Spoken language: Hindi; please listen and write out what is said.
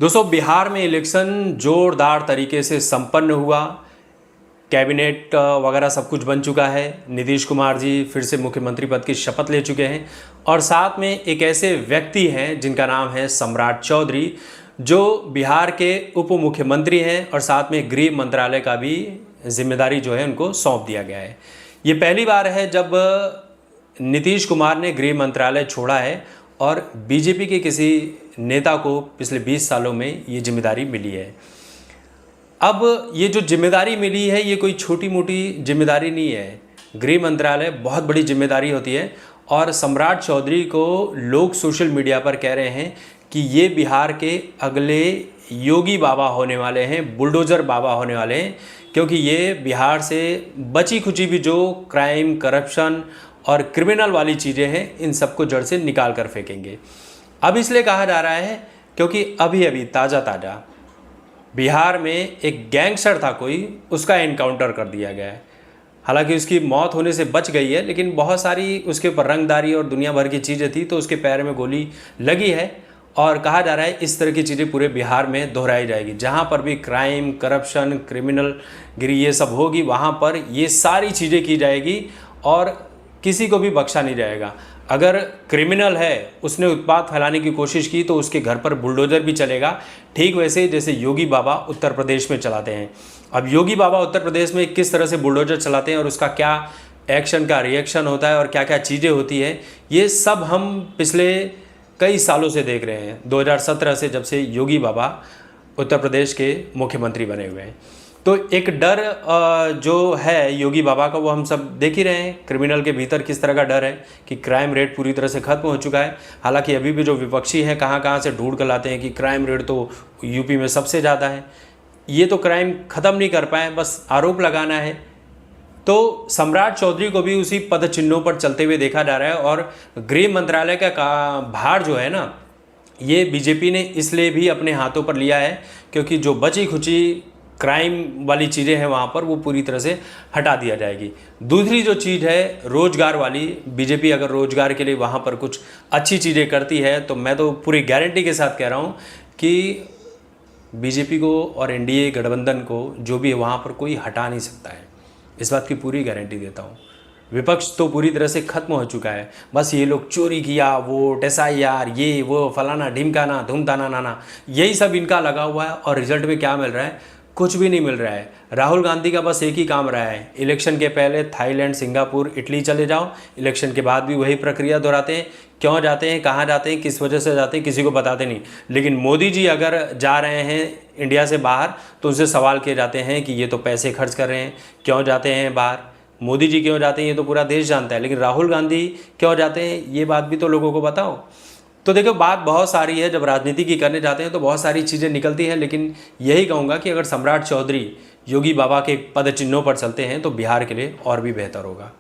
दोस्तों, बिहार में इलेक्शन जोरदार तरीके से संपन्न हुआ। कैबिनेट वगैरह सब कुछ बन चुका है। नीतीश कुमार जी फिर से मुख्यमंत्री पद की शपथ ले चुके हैं और साथ में एक ऐसे व्यक्ति हैं जिनका नाम है सम्राट चौधरी, जो बिहार के उप मुख्यमंत्री हैं और साथ में गृह मंत्रालय का भी जिम्मेदारी जो है उनको सौंप दिया गया है। ये पहली बार है जब नीतीश कुमार ने गृह मंत्रालय छोड़ा है और बीजेपी के किसी नेता को पिछले 20 सालों में ये जिम्मेदारी मिली है। अब ये जो जिम्मेदारी मिली है ये कोई छोटी मोटी जिम्मेदारी नहीं है। गृह मंत्रालय बहुत बड़ी जिम्मेदारी होती है और सम्राट चौधरी को लोग सोशल मीडिया पर कह रहे हैं कि ये बिहार के अगले योगी बाबा होने वाले हैं, बुलडोज़र बाबा होने वाले हैं, क्योंकि ये बिहार से बची खुची भी जो क्राइम, करप्शन और क्रिमिनल वाली चीज़ें हैं इन सबको जड़ से निकाल कर फेंकेंगे। अब इसलिए कहा जा रहा है क्योंकि अभी अभी ताज़ा बिहार में एक गैंगस्टर था कोई, उसका एनकाउंटर कर दिया गया है। हालांकि उसकी मौत होने से बच गई है, लेकिन बहुत सारी उसके ऊपर रंगदारी और दुनिया भर की चीज़ें थी, तो उसके पैर में गोली लगी है और कहा जा रहा है इस तरह की चीज़ें पूरे बिहार में दोहराई जाएगी। जहाँ पर भी क्राइम, करप्शन, क्रिमिनल गिरी ये सब होगी वहाँ पर ये सारी चीज़ें की जाएगी और किसी को भी बख्शा नहीं जाएगा। अगर क्रिमिनल है, उसने उत्पात फैलाने की कोशिश की तो उसके घर पर बुलडोज़र भी चलेगा, ठीक वैसे जैसे योगी बाबा उत्तर प्रदेश में चलाते हैं। अब योगी बाबा उत्तर प्रदेश में किस तरह से बुलडोज़र चलाते हैं और उसका क्या एक्शन का रिएक्शन होता है और क्या क्या चीज़ें होती है, ये सब हम पिछले कई सालों से देख रहे हैं। 2017 से जब से योगी बाबा उत्तर प्रदेश के मुख्यमंत्री बने हुए हैं, तो एक डर जो है योगी बाबा का वो हम सब देख ही रहे हैं। क्रिमिनल के भीतर किस तरह का डर है कि क्राइम रेट पूरी तरह से ख़त्म हो चुका है। हालांकि अभी भी जो विपक्षी हैं कहाँ से ढूंढ कर लाते हैं कि क्राइम रेट तो यूपी में सबसे ज़्यादा है। ये तो क्राइम ख़त्म नहीं कर पाए, बस आरोप लगाना है। तो सम्राट चौधरी को भी उसी पद चिन्हों पर चलते हुए देखा जा रहा है और गृह मंत्रालय का भार जो है ना, ये बीजेपी ने इसलिए भी अपने हाथों पर लिया है क्योंकि जो बची खुची क्राइम वाली चीज़ें हैं वहाँ पर वो पूरी तरह से हटा दिया जाएगी। दूसरी जो चीज़ है रोज़गार वाली, बीजेपी अगर रोज़गार के लिए वहाँ पर कुछ अच्छी चीज़ें करती है तो मैं तो पूरी गारंटी के साथ कह रहा हूँ कि बीजेपी को और एनडीए गठबंधन को जो भी है वहाँ पर कोई हटा नहीं सकता है। इस बात की पूरी गारंटी देता हूँ। विपक्ष तो पूरी तरह से खत्म हो चुका है। बस ये लोग चोरी किया, वोट, SIR, ये वो फलाना ढिमकाना धूमताना नाना, यही सब इनका लगा हुआ है और रिजल्ट में क्या मिल रहा है? कुछ भी नहीं मिल रहा है। राहुल गांधी का बस एक ही काम रहा है, इलेक्शन के पहले थाईलैंड, सिंगापुर, इटली चले जाओ, इलेक्शन के बाद भी वही प्रक्रिया दोहराते हैं। क्यों जाते हैं, कहाँ जाते हैं, किस वजह से जाते हैं, किसी को बताते नहीं। लेकिन मोदी जी अगर जा रहे हैं इंडिया से बाहर तो उनसे सवाल किए जाते हैं कि ये तो पैसे खर्च कर रहे हैं, क्यों जाते हैं बाहर। मोदी जी क्यों जाते हैं ये तो पूरा देश जानता है, लेकिन राहुल गांधी क्यों जाते हैं ये बात भी तो लोगों को बताओ। तो देखो, बात बहुत सारी है। जब राजनीति की करने जाते हैं तो बहुत सारी चीज़ें निकलती हैं, लेकिन यही कहूँगा कि अगर सम्राट चौधरी योगी बाबा के पद चिन्हों पर चलते हैं तो बिहार के लिए और भी बेहतर होगा।